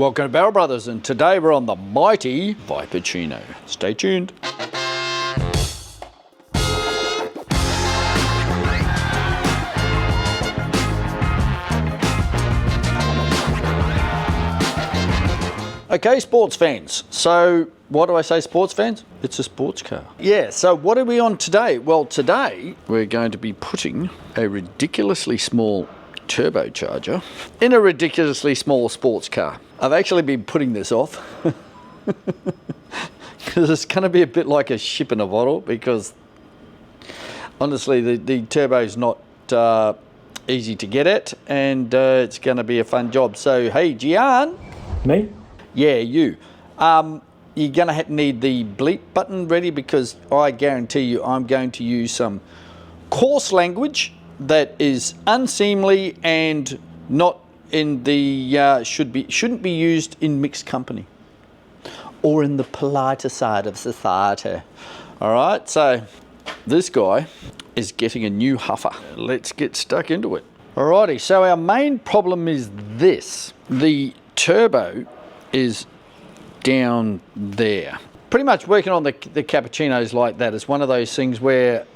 Welcome to Barrel Brothers, and today we're on the mighty Viperccino. Stay tuned. Okay, sports fans. So, why do I say sports fans? It's a sports car. Yeah, so what are we on today? Well, today we're going to be putting a ridiculously small turbocharger in a ridiculously small sports car. I've actually been putting this off because it's going to be a bit like a ship in a bottle, because honestly the turbo's not easy to get at, and it's going to be a fun job. So hey, Gian. Me? Yeah, you. You're going to need the bleep button ready, because I guarantee you I'm going to use some coarse language that is unseemly and not in the shouldn't be used in mixed company or in the politer side of society. All right, so this guy is getting a new huffer. Let's get stuck into it. Alrighty, so our main problem is this: the turbo is down there. Pretty much working on the Cappuccinos like that is one of those things where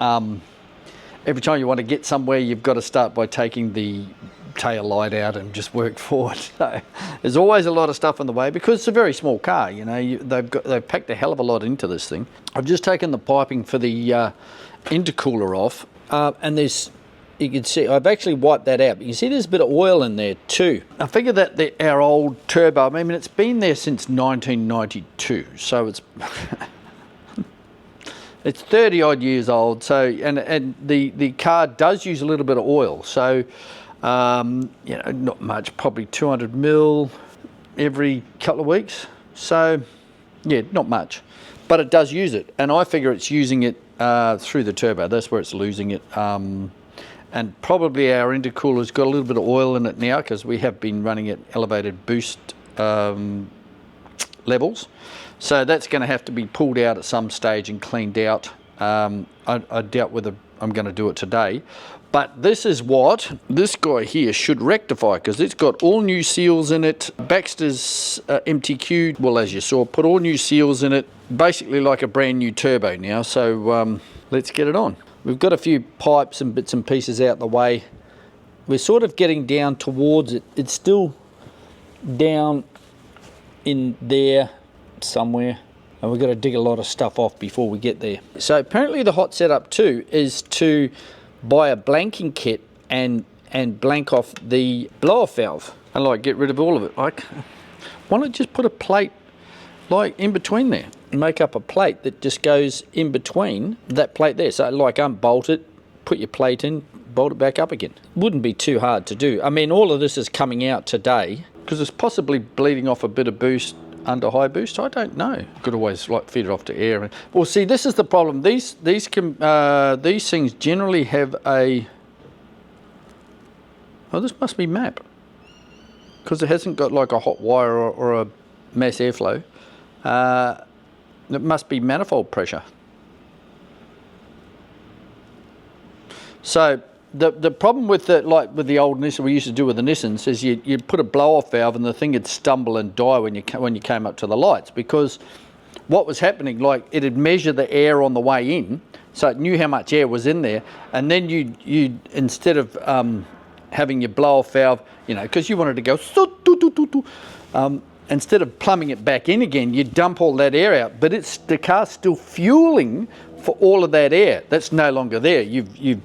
every time you want to get somewhere, you've got to start by taking the tail light out and just work forward. So there's always a lot of stuff in the way, because it's a very small car. You know, they've packed a hell of a lot into this thing. I've just taken the piping for the intercooler off, and there's, you can see I've actually wiped that out. You can see there's a bit of oil in there too. I figure that our old turbo, I mean, it's been there since 1992, so it's it's 30 odd years old. So and the car does use a little bit of oil. So you know, not much, probably 200 mil every couple of weeks. So yeah, not much, but it does use it, and I figure it's using it through the turbo. That's where it's losing it. And probably our intercooler's got a little bit of oil in it now, because we have been running at elevated boost levels. So that's going to have to be pulled out at some stage and cleaned out. I doubt whether I'm going to do it today. But this is what this guy here should rectify, because it's got all new seals in it. Baxter's MTQ, well, as you saw, put all new seals in it. Basically like a brand new turbo now. So let's get it on. We've got a few pipes and bits and pieces out the way. We're sort of getting down towards it. It's still down in there somewhere, and we've got to dig a lot of stuff off before we get there. So apparently the hot setup too is to buy a blanking kit and blank off the blow-off valve and like get rid of all of it. Like, why not just put a plate like in between there and make up a plate that just goes in between that plate there? So like unbolt it, put your plate in, bolt it back up again. Wouldn't be too hard to do. I mean, all of this is coming out today because it's possibly bleeding off a bit of boost under high boost. I don't know. Could always like feed it off to air. Well, see, this is the problem. These things generally have a. Oh, this must be MAP, because it hasn't got like a hot wire or a mass airflow. It must be manifold pressure. So the problem with the old Nissan we used to do with the Nissans is you put a blow-off valve and the thing would stumble and die when you came up to the lights, because what was happening, like, it'd measure the air on the way in, so it knew how much air was in there, and then you instead of having your blow-off valve, you know, because you wanted to go instead of plumbing it back in again, you dump all that air out, but the car's still fueling for all of that air that's no longer there. You've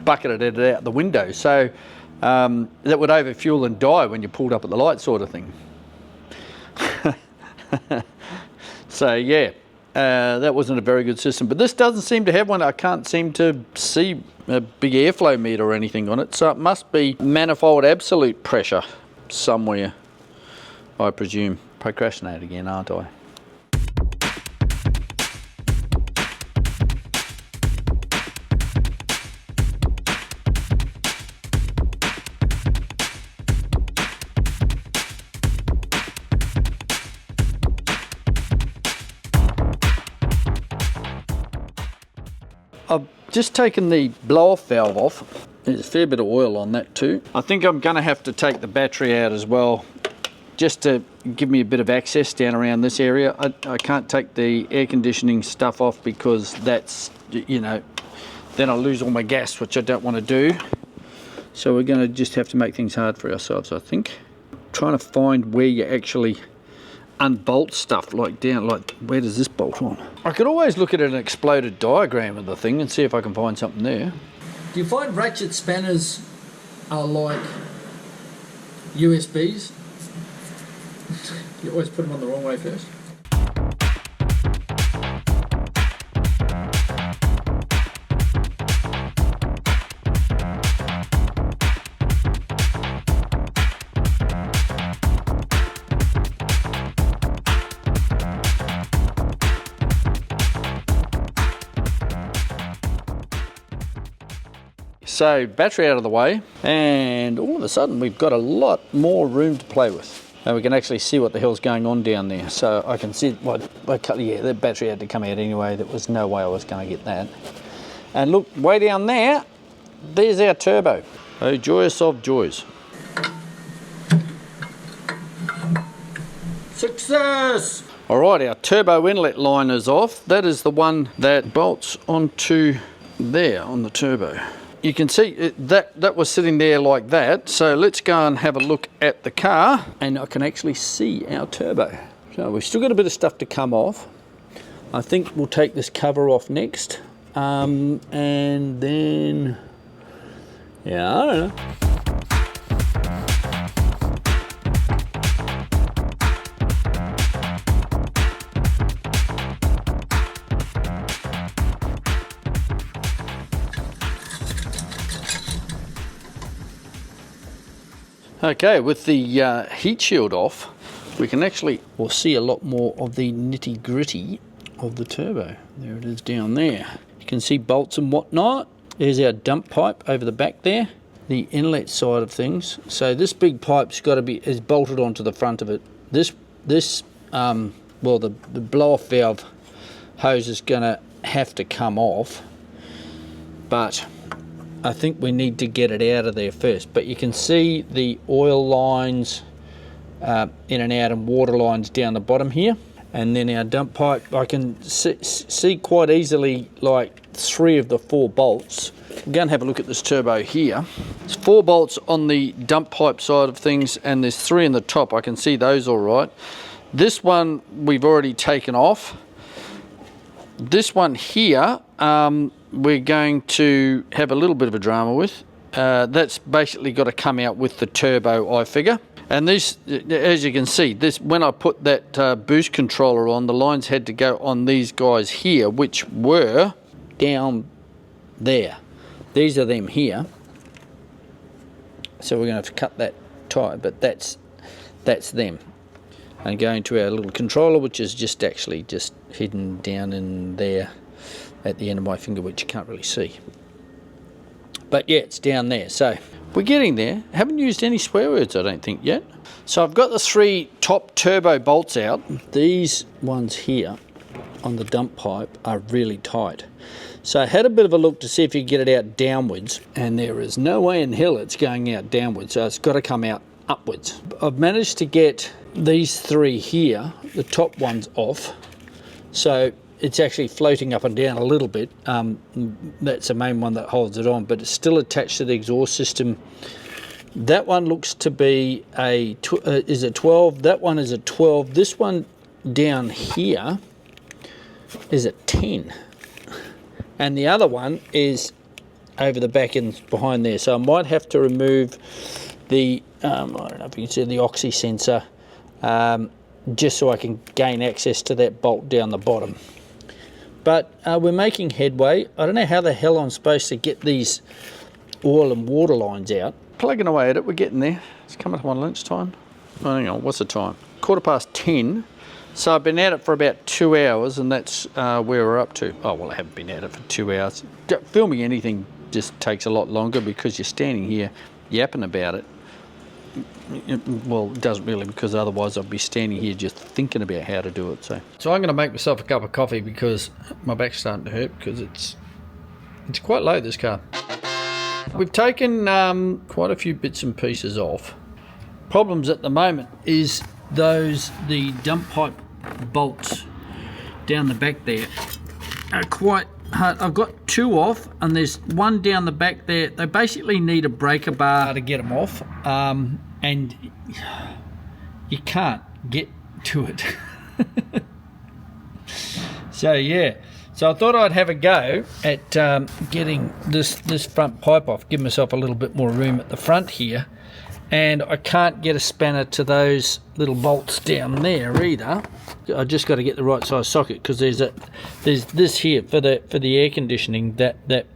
bucketed it out the window, so that would overfuel and die when you pulled up at the light, sort of thing. So yeah, that wasn't a very good system, but this doesn't seem to have one. I can't seem to see a big airflow meter or anything on it, so it must be manifold absolute pressure somewhere, I presume. Procrastinate again, aren't I? I've just taken the blow-off valve off. There's a fair bit of oil on that too. I think I'm going to have to take the battery out as well, just to give me a bit of access down around this area. I can't take the air conditioning stuff off because that's, you know, then I'll lose all my gas, which I don't want to do. So we're going to just have to make things hard for ourselves, I think. Trying to find where you actually unbolt stuff, like down, like where does this bolt on? I could always look at an exploded diagram of the thing and see if I can find something there. Do you find ratchet spanners are like USBs? You always put them on the wrong way first. So battery out of the way, and all of a sudden we've got a lot more room to play with. And we can actually see what the hell's going on down there. So I can see yeah, the battery had to come out anyway. There was no way I was going to get that. And look, way down there, there's our turbo. Oh, joyous of joys. Success! All right, our turbo inlet line is off. That is the one that bolts onto there on the turbo. You can see that was sitting there like that. So let's go and have a look at the car, and I can actually see our turbo. So we've still got a bit of stuff to come off. I think we'll take this cover off next, and then, yeah, I don't know. Okay, with the heat shield off, we can actually see a lot more of the nitty gritty of the turbo. There it is down there. You can see bolts and whatnot. There's our dump pipe over the back there, the inlet side of things. So this big pipe's got to is bolted onto the front of it. Well, the blow off valve hose is going to have to come off, but I think we need to get it out of there first. But you can see the oil lines in and out, and water lines down the bottom here. And then our dump pipe, I can see quite easily like 3 of the 4 bolts. We're going to have a look at this turbo here. There's 4 bolts on the dump pipe side of things, and there's 3 in the top. I can see those all right. This one we've already taken off. This one here, we're going to have a little bit of a drama with. That's basically got to come out with the turbo, I figure. And this, as you can see, this, when I put that boost controller on, the lines had to go on these guys here, which were down there. These are them here. So we're going to have to cut that tie, but that's them. And going to our little controller, which is just actually just hidden down in there at the end of my finger, which you can't really see. But yeah, it's down there. So we're getting there. Haven't used any swear words, I don't think, yet. So I've got the 3 top turbo bolts out. These ones here on the dump pipe are really tight. So I had a bit of a look to see if you could get it out downwards, and there is no way in hell it's going out downwards. So it's got to come out upwards. I've managed to get these 3 here, the top ones, off. So it's actually floating up and down a little bit. That's the main one that holds it on, but it's still attached to the exhaust system. That one looks to be is a 12. That one is a 12. This one down here is a 10. And the other one is over the back and behind there. So I might have to remove the, I don't know if you can see the oxy sensor, just so I can gain access to that bolt down the bottom. But we're making headway. I don't know how the hell I'm supposed to get these oil and water lines out. Plugging away at it, we're getting there. It's coming up on lunchtime. Oh, hang on, what's the time? 10:15. So I've been at it for about 2 hours, and that's where we're up to. Oh, well, I haven't been at it for 2 hours. Filming anything just takes a lot longer because you're standing here yapping about it. Well, it doesn't really, because otherwise I'd be standing here just thinking about how to do it. So I'm going to make myself a cup of coffee because my back's starting to hurt because it's quite low, this car. We've taken quite a few bits and pieces off. problems at the moment is the dump pipe bolts down the back there are quite hard. I've got 2 off, and there's one down the back there. They basically need a breaker bar to get them off, and you can't get to it. So yeah, so I thought I'd have a go at getting this front pipe off, give myself a little bit more room at the front here. And I can't get a spanner to those little bolts down there either. I just got to get the right size socket, because there's this here for the air conditioning that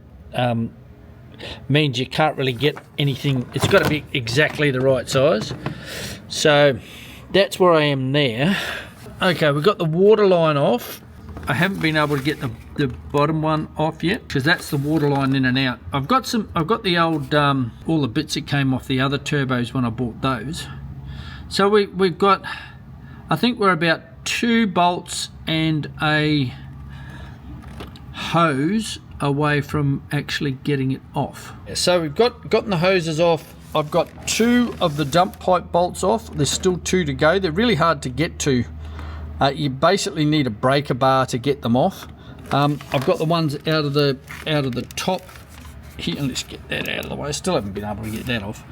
means you can't really get anything. It's got to be exactly the right size. So that's where I am there. Okay, we've got the water line off. I haven't been able to get the bottom one off yet, because that's the water line in and out. I've got the old all the bits that came off the other turbos when I bought those. So we've got, I think we're about 2 bolts and a hose away from actually getting it off. So we've gotten the hoses off. I've got 2 of the dump pipe bolts off. There's still 2 to go. They're really hard to get to. You basically need a breaker bar to get them off. I've got the ones out of the top here, and let's get that out of the way. I still haven't been able to get that off.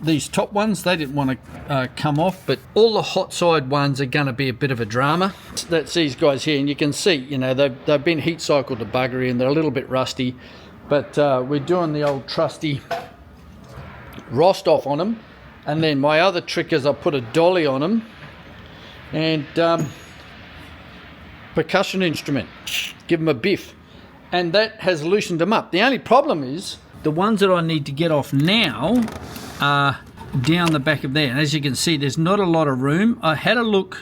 These top ones, they didn't want to come off, but all the hot side ones are going to be a bit of a drama. That's these guys here, and you can see, you know, they've been heat cycled to buggery, and they're a little bit rusty, but we're doing the old trusty rost off on them. And then my other trick is I put a dolly on them, and percussion instrument, give them a biff, and that has loosened them up. The only problem is the ones that I need to get off now are down the back of there, and as you can see, there's not a lot of room. I had a look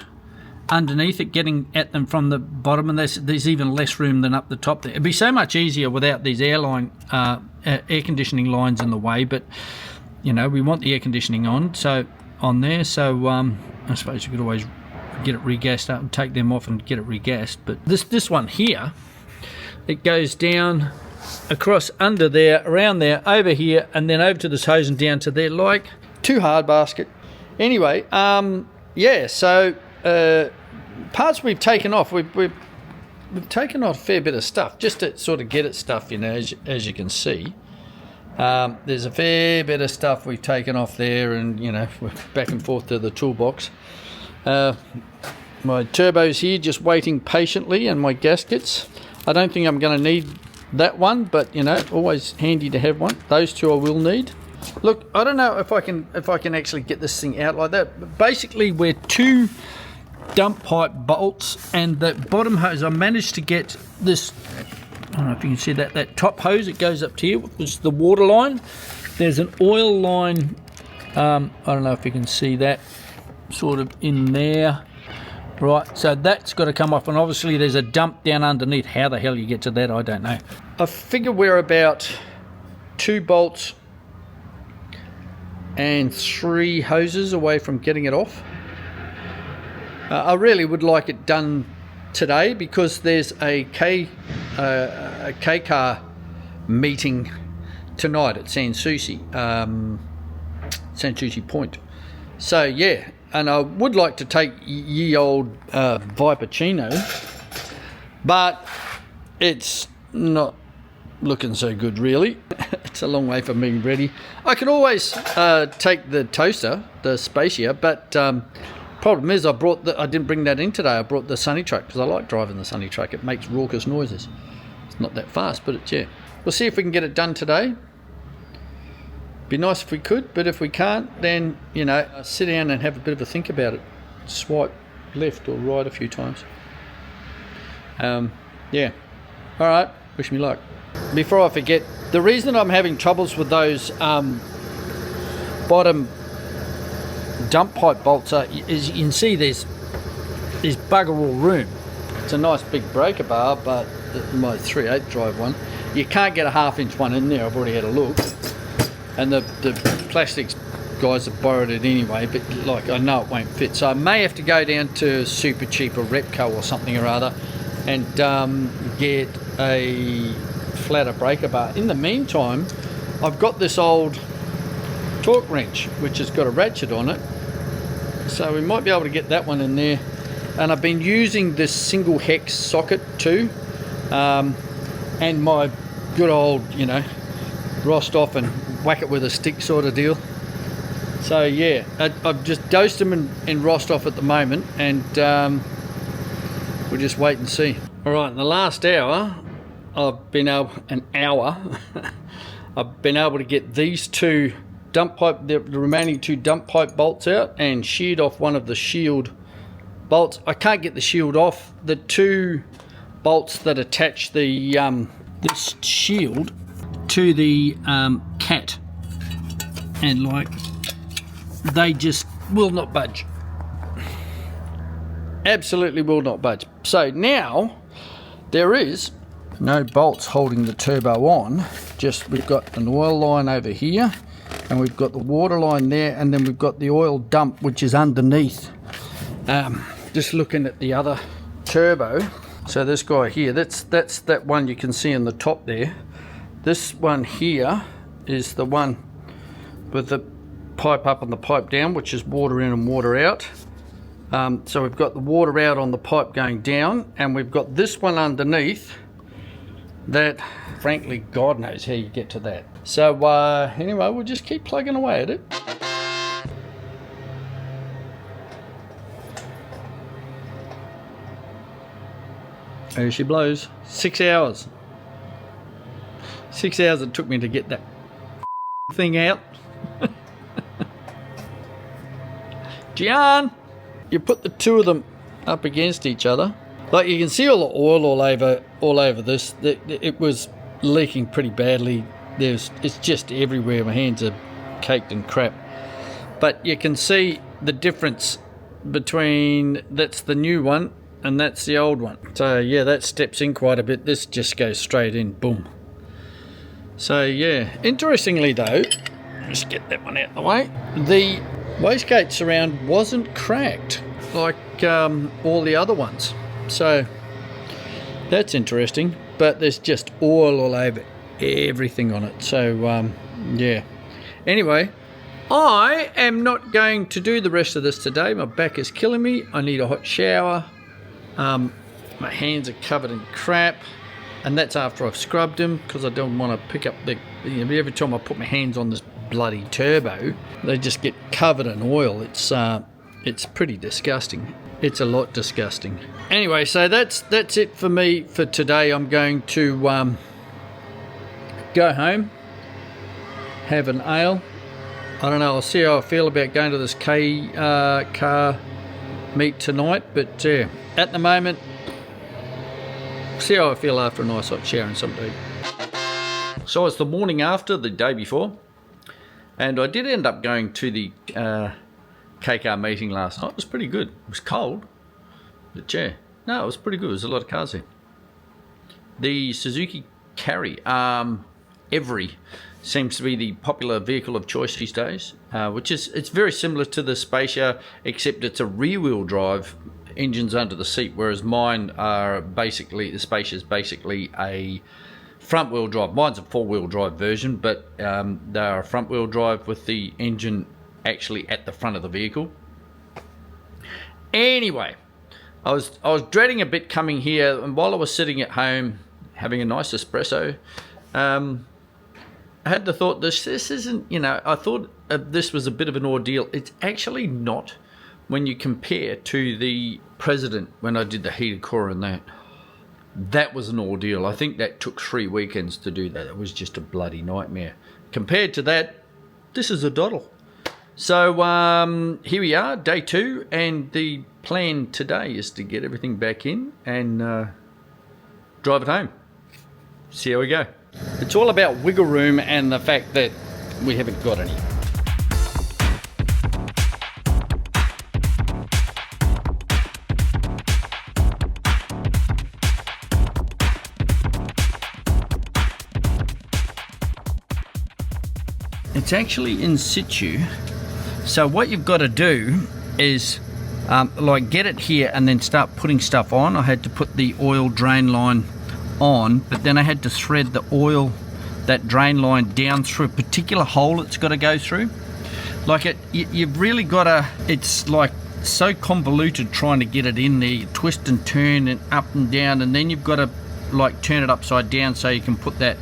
underneath it, getting at them from the bottom, and there's even less room than up the top there. It'd be so much easier without these air conditioning lines in the way, but you know, we want the air conditioning on there, so I suppose you could always get it regassed up and take them off and get it regassed. But this one here, it goes down across under there, around there, over here, and then over to this hose and down to there, like 2 hard basket. Anyway, yeah, so parts we've taken off, we've taken off a fair bit of stuff just to sort of get it stuff, you know, as you can see. There's a fair bit of stuff we've taken off there, and you know, we're back and forth to the toolbox. My turbos here just waiting patiently, and my gaskets. I don't think I'm going to need that one, but you know, always handy to have one. Those 2 I will need. Look, I don't know if I can actually get this thing out like that, but basically we're 2 dump pipe bolts and the bottom hose. I managed to get this, I don't know if you can see that top hose that goes up to here, which is the water line. There's an oil line, I don't know if you can see that, sort of in there. Right, so that's got to come off, and obviously there's a dump down underneath. How the hell you get to that, I don't know. I figure we're about 2 bolts and 3 hoses away from getting it off. I really would like it done today, because there's a K-car meeting tonight at Sans Souci Point. So yeah, and I would like to take ye old Viperccino, but it's not looking so good really. It's a long way from being ready. I could always take the toaster, the Spacia, but problem is I didn't bring that in today. I brought the Sunny Truck because I like driving the Sunny Truck. It makes raucous noises. It's not that fast, but it's, yeah. We'll see if we can get it done today. Be nice if we could, but if we can't, then, you know, sit down and have a bit of a think about it. Swipe left or right a few times. Yeah. All right. Wish me luck. Before I forget, the reason I'm having troubles with those bottom dump pipe bolts is, you can see there's bugger all room. It's a nice big breaker bar, but my 3/8 drive one, you can't get a 1/2 one in there. I've already had a look, and the plastics guys have borrowed it anyway, but like, I know it won't fit, so I may have to go down to Super Cheap or Repco or something or other and get a flatter breaker bar. In the meantime, I've got this old torque wrench, which has got a ratchet on it. So we might be able to get that one in there. And I've been using this single hex socket too, and my good old, you know, rost off and whack it with a stick sort of deal. So yeah, I've just dosed them in rost off at the moment, and we'll just wait and see. All right, in the last hour, I've been able to get these two dump pipe, the remaining two dump pipe bolts out, and sheared off one of the shield bolts. I can't get the shield off. The two bolts that attach the this shield to the cat, and like, they just will not budge. Absolutely will not budge. So now there is no bolts holding the turbo on, just we've got an oil line over here, and we've got the water line there, and then we've got the oil dump which is underneath. Just looking at the other turbo, so this guy here, that's that one you can see in the top there. This one here is the one with the pipe up and the pipe down, which is water in and water out. So we've got the water out on the pipe going down, and we've got this one underneath that, frankly, God knows how you get to that. So anyway, we'll just keep plugging away at it. There she blows. 6 hours. 6 hours it took me to get that thing out. Gian, you put the two of them up against each other. Like, you can see all the oil all over this. It was leaking pretty badly. It's just everywhere. My hands are caked in crap. But you can see the difference between, that's the new one and that's the old one. So yeah, that steps in quite a bit. This just goes straight in, boom. So yeah, interestingly though, just get that one out of the way, the wastegate surround wasn't cracked like all the other ones. So that's interesting, but there's just oil all over everything on it. So yeah, anyway, I am not going to do the rest of this today. My back is killing me. I need a hot shower. My hands are covered in crap, and that's after I've scrubbed them, because I don't want to pick up the, you know, every time I put my hands on this bloody turbo, they just get covered in oil. It's pretty disgusting. It's a lot disgusting. Anyway, so that's it for me for today. I'm going to go home, have an ale. I don't know, I'll see how I feel about going to this car meet tonight, but at the moment, see how I feel after a nice hot shower and something to eat. So it's the morning after, the day before, and I did end up going to the KCAR meeting last night. It was pretty good. It was cold, but yeah, no, it was pretty good. There's a lot of cars there. The Suzuki Carry, Every, seems to be the popular vehicle of choice these days, which is, it's very similar to the Spacia, except it's a rear-wheel drive, engines under the seat, whereas mine are basically, the Spacia is basically a front-wheel drive. Mine's a four-wheel drive version, but they are a front-wheel drive with the engine actually at the front of the vehicle. Anyway, I was dreading a bit coming here, and while I was sitting at home having a nice espresso, I had the thought, this isn't, you know, I thought this was a bit of an ordeal. It's actually not when you compare to the President, when I did the heated core and that. That was an ordeal. I think that took 3 weekends to do that. It was just a bloody nightmare. Compared to that, this is a doddle. So here we are, day 2, and the plan today is to get everything back in and drive it home. See how we go. It's all about wiggle room and the fact that we haven't got any. It's actually in situ. So what you've got to do is like get it here and then start putting stuff on. I had to put the oil drain line on, but then I had to thread the oil, that drain line, down through a particular hole it's got to go through. Like you've really got to, it's like so convoluted trying to get it in there. You twist and turn and up and down, and then you've got to like turn it upside down so you can put that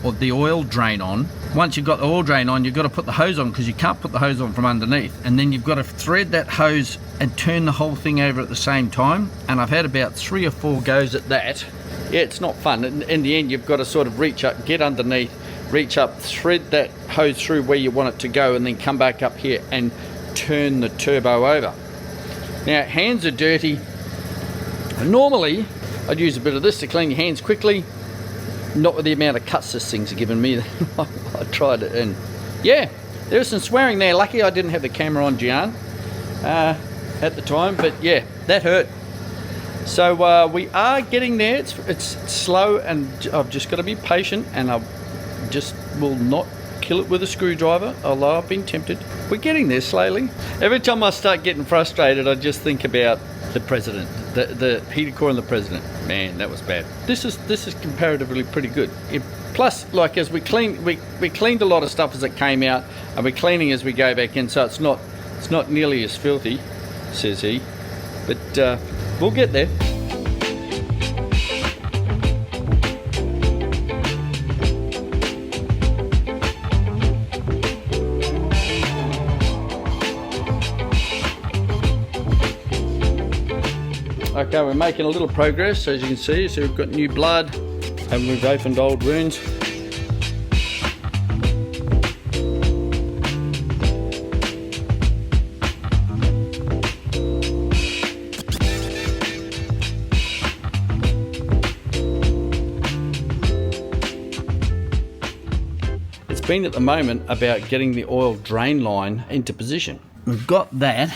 or the oil drain on. Once you've got the oil drain on, you've got to put the hose on, because you can't put the hose on from underneath, and then you've got to thread that hose and turn the whole thing over at the same time. And I've had about 3 or 4 goes at that. Yeah, it's not fun. In the end, you've got to sort of reach up, get underneath, reach up, thread that hose through where you want it to go, and then come back up here and turn the turbo over. Now, hands are dirty. Normally I'd use a bit of this to clean your hands quickly, not with the amount of cuts this thing's given me. I tried it, and yeah, there was some swearing there. Lucky I didn't have the camera on Gian at the time, but yeah, that hurt. So we are getting there. It's slow, and I've just got to be patient, and I just will not kill it with a screwdriver, although I've been tempted. We're getting there slowly. Every time I start getting frustrated, I just think about the president, the heater core and the president. Man, that was bad. This is comparatively pretty good. Plus, like, as we cleaned a lot of stuff as it came out, and we're cleaning as we go back in, so it's not nearly as filthy, says he. But we'll get there. Okay, we're making a little progress, as you can see. So we've got new blood, and we've opened old wounds. It's been at the moment about getting the oil drain line into position. We've got that.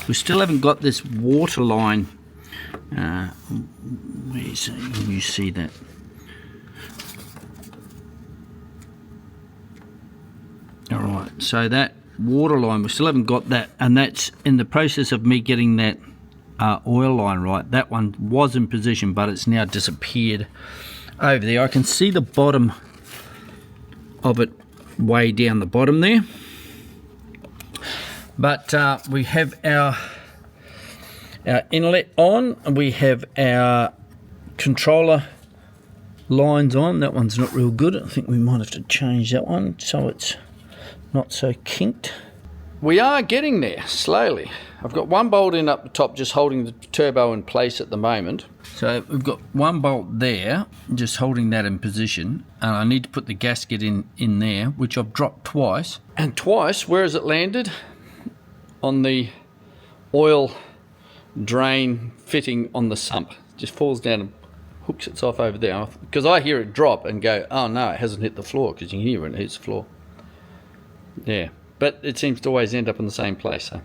We still haven't got this water line. Where's you see that? All right, so that water line, we still haven't got that, and that's in the process of me getting that oil line right. That one was in position, but it's now disappeared over there. I can see the bottom of it way down the bottom there, but we have our inlet on, and we have our controller lines on. That one's not real good. I think we might have to change that one so it's not so kinked. We are getting there slowly. I've got one bolt in up the top just holding the turbo in place at the moment. So we've got one bolt there just holding that in position, and I need to put the gasket in there, which I've dropped twice. And twice, where has it landed? On the oil drain fitting on the sump. Just falls down and hooks itself over there, because I hear it drop and go, oh no, it hasn't hit the floor, because you can hear when it hits the floor. Yeah, but it seems to always end up in the same place. So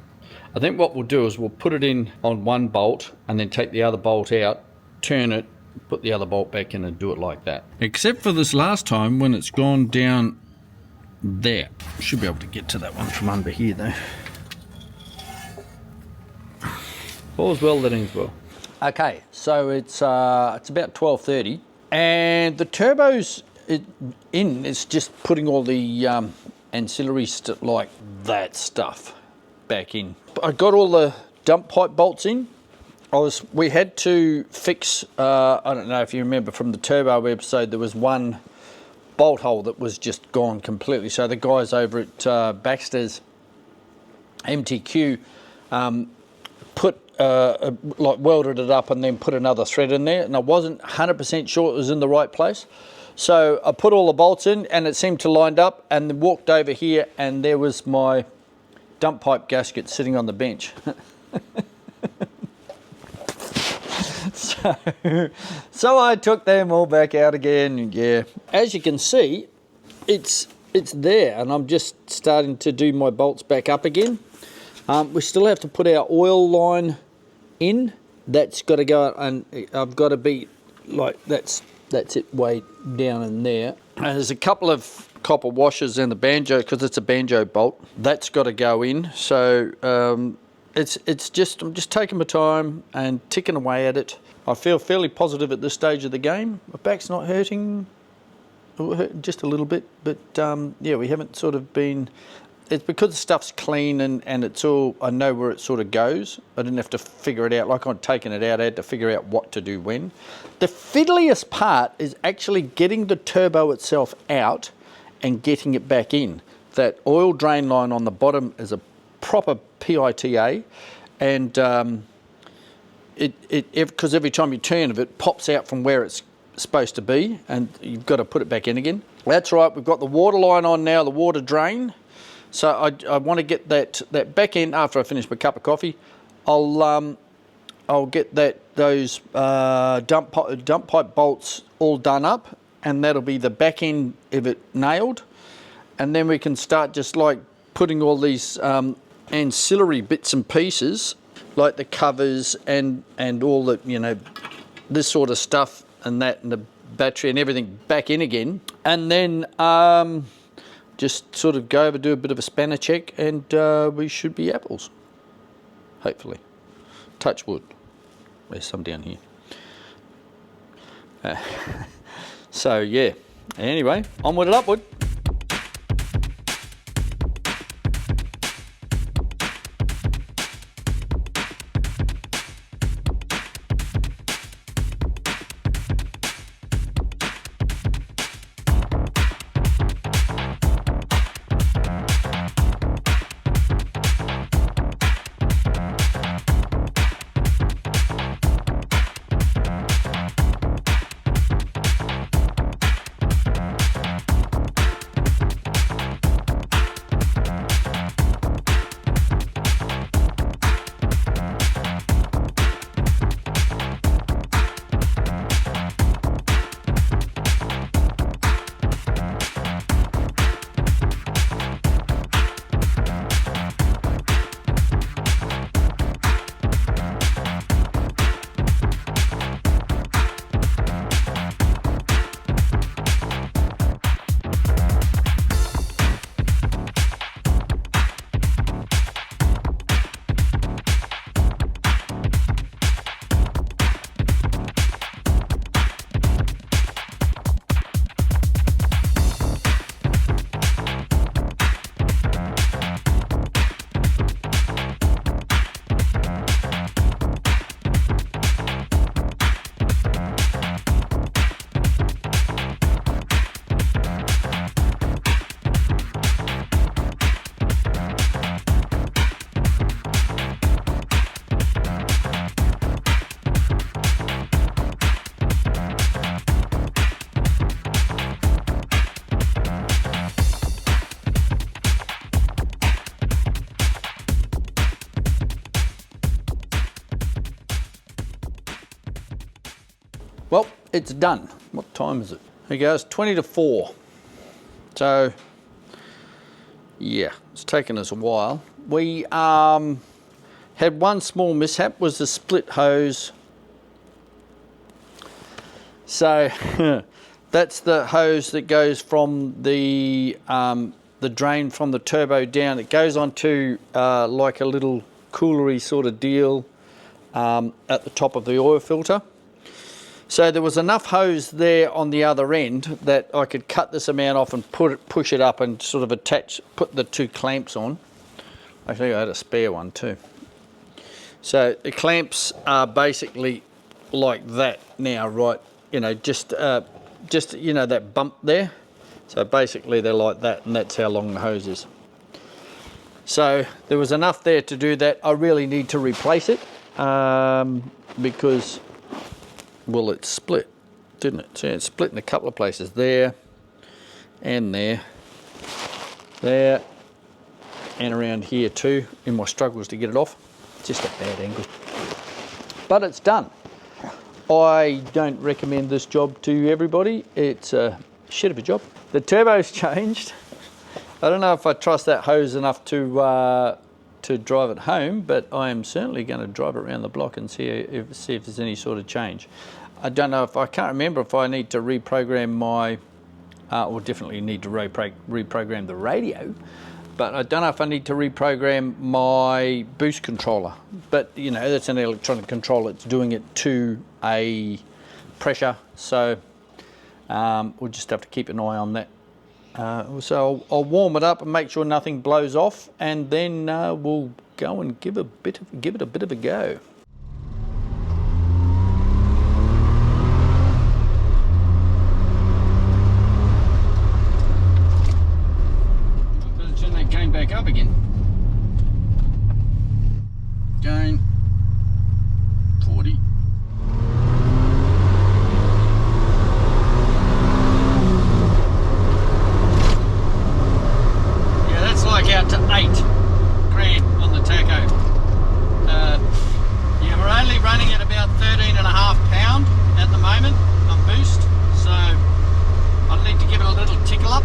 I think what we'll do is we'll put it in on one bolt and then take the other bolt out, turn it, put the other bolt back in, and do it like that. Except for this last time when it's gone down there. Should be able to get to that one from under here though. All's well that ends well. Okay, so it's about 12:30, and the turbo's in. It's just putting all the ancillary stuff, like that stuff, back in. I got all the dump pipe bolts in. We had to fix. I don't know if you remember from the turbo episode, there was one bolt hole that was just gone completely. So the guys over at Baxter's MTQ like welded it up and then put another thread in there, and I wasn't 100% sure it was in the right place. So I put all the bolts in, and it seemed to line up, and then walked over here, and there was my dump pipe gasket sitting on the bench. So I took them all back out again. Yeah, as you can see, it's there, and I'm just starting to do my bolts back up again. We still have to put our oil line in. That's got to go, and I've got to be like that's it way down in there. And there's a couple of copper washers in the banjo, because it's a banjo bolt. That's got to go in. So it's just, I'm just taking my time and ticking away at it. I feel fairly positive at this stage of the game. My back's not hurting, just a little bit, but yeah, we haven't sort of been it's because the stuff's clean and it's all, I know where it sort of goes. I didn't have to figure it out. Like I'm taking it out, I had to figure out what to do when. The fiddliest part is actually getting the turbo itself out and getting it back in. That oil drain line on the bottom is a proper PITA, and because every time you turn it pops out from where it's supposed to be, and you've got to put it back in again. That's right, we've got the water line on now, the water drain. So I want to get that back in after I finish my cup of coffee. I'll get those dump pipe bolts all done up, and that'll be the back end of it nailed. And then we can start just like putting all these ancillary bits and pieces, like the covers and all the, you know, this sort of stuff and that, and the battery and everything back in again. And then just sort of go over, do a bit of a spanner check, and we should be apples, hopefully. Touch wood. There's some down here. So yeah, anyway, onward and upward. Well, it's done. What time is it? Here goes, 20 to 4. So, yeah, it's taken us a while. We had one small mishap, was the split hose. So, that's the hose that goes from the drain from the turbo down. It goes onto like a little coolery sort of deal at the top of the oil filter. So there was enough hose there on the other end that I could cut this amount off and push it up and sort of put the two clamps on. Actually, I had a spare one too. So the clamps are basically like that now, right? You know, just you know that bump there. So basically they're like that, and that's how long the hose is. So there was enough there to do that. I really need to replace it because, well, it split, didn't it? So it split in a couple of places, there and there, and around here too, in my struggles to get it off. Just a bad angle. But it's done. I don't recommend this job to everybody. It's a shit of a job. The turbo's changed. I don't know if I trust that hose enough to drive it home, but I am certainly going to drive it around the block and see if there's any sort of change. I don't know I can't remember if I need to reprogram my, or definitely need to reprogram the radio, but I don't know if I need to reprogram my boost controller. But you know, that's an electronic controller, it's doing it to a pressure, so we'll just have to keep an eye on that So I'll warm it up and make sure nothing blows off, and then we'll go and give it a bit of a go. Turn that gain back up again. Gain 40. Like out to 8 grand on the tacho. Yeah, we're only running at about 13.5 pound at the moment on boost, so I'll need to give it a little tickle up,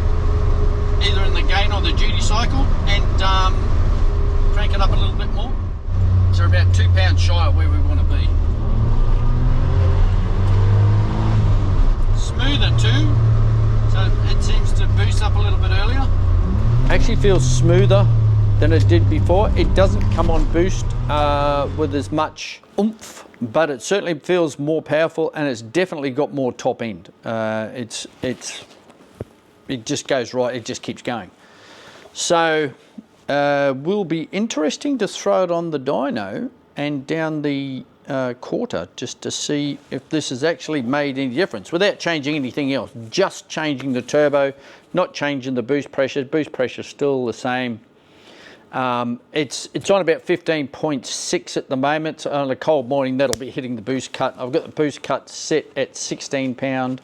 either in the gain or the duty cycle, and crank it up a little bit more. So we're about 2 pounds shy of where we want to be. Smoother too, so it seems to boost up a little bit earlier. Actually feels smoother than it did before. It doesn't come on boost with as much oomph, but it certainly feels more powerful, and it's definitely got more top end. It just goes right, it just keeps going. So will be interesting to throw it on the dyno and down the quarter, just to see if this has actually made any difference without changing anything else, just changing the turbo, not changing the boost pressure. Boost pressure is still the same. It's on about 15.6 at the moment. So on a cold morning that'll be hitting the boost cut. I've got the boost cut set at 16 pound.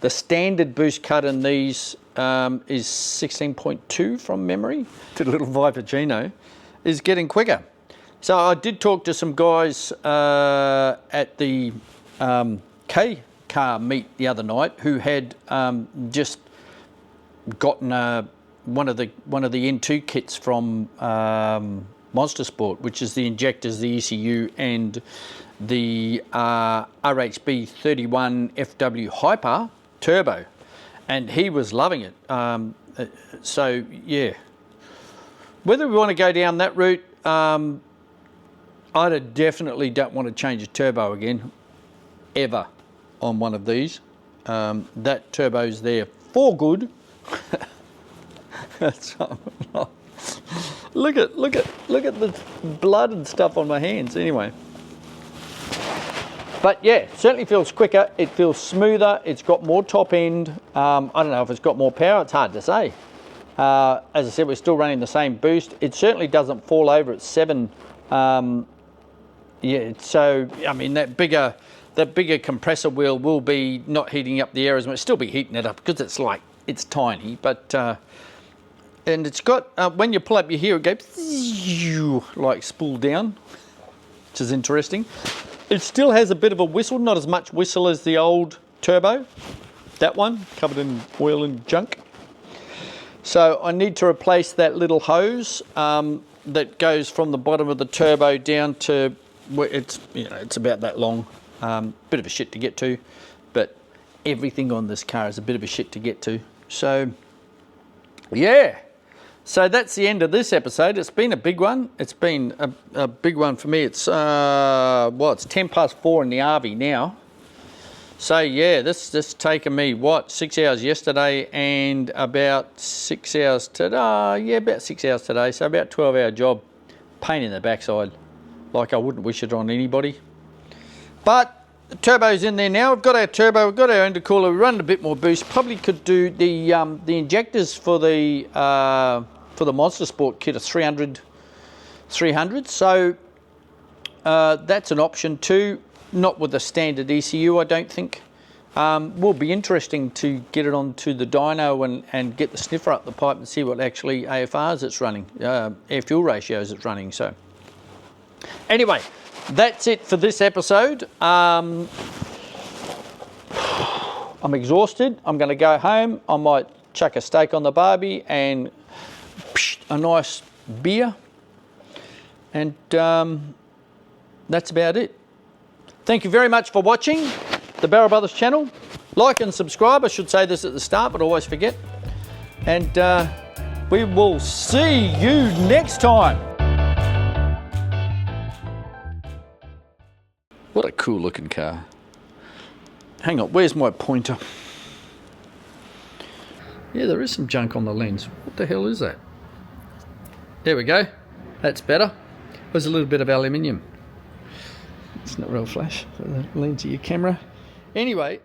The standard boost cut in these is 16.2 from memory. The little Viperccino is getting quicker. So I did talk to some guys at the K car meet the other night who had just gotten one of the N2 kits from Monster Sport, which is the injectors, the ECU, and the RHB 31 FW Hyper Turbo, and he was loving it. So yeah, whether we want to go down that route, I definitely don't want to change a turbo again, ever, on one of these. That turbo's there for good. Look at the blood and stuff on my hands. Anyway, but yeah, certainly feels quicker. It feels smoother. It's got more top end. I don't know if it's got more power. It's hard to say. As I said, we're still running the same boost. It certainly doesn't fall over at 7. Yeah, so I mean that bigger compressor wheel will be not heating up the air as much. Still be heating it up because it's tiny, but and it's got when you pull up your gear, it goes like spool down, which is interesting. It still has a bit of a whistle, not as much whistle as the old turbo. That one covered in oil and junk. So I need to replace that little hose that goes from the bottom of the turbo down to where it's about that long. Bit of a shit to get to, but everything on this car is a bit of a shit to get to. So yeah, so that's the end of this episode. It's been a big one. It's been a big one for me. It's it's 10 past 4 in the RV now. So yeah, this taken me 6 hours yesterday and about 6 hours today. Yeah, about 6 hours today. So about 12-hour job. Pain in the backside. Like I wouldn't wish it on anybody. But the turbo's in there now. We've got our turbo. We've got our intercooler. We run a bit more boost. Probably could do the injectors for the Monster Sport kit of 300. So that's an option too. Not with the standard ECU, I don't think. Will be interesting to get it onto the dyno and get the sniffer up the pipe and see what actually AFRs it's running, air fuel ratios it's running. So anyway, that's it for this episode. I'm exhausted. I'm going to go home. I might chuck a steak on the barbie and a nice beer, and that's about it. Thank you very much for watching the Barrel Brothers channel. Like and subscribe. I should say this at the start, but I always forget. And we will see you next time. What a cool looking car. Hang on, where's my pointer? Yeah, there is some junk on the lens. What the hell is that? There we go. That's better. There's a little bit of aluminium. It's not real flash. So the lens of your camera. Anyway,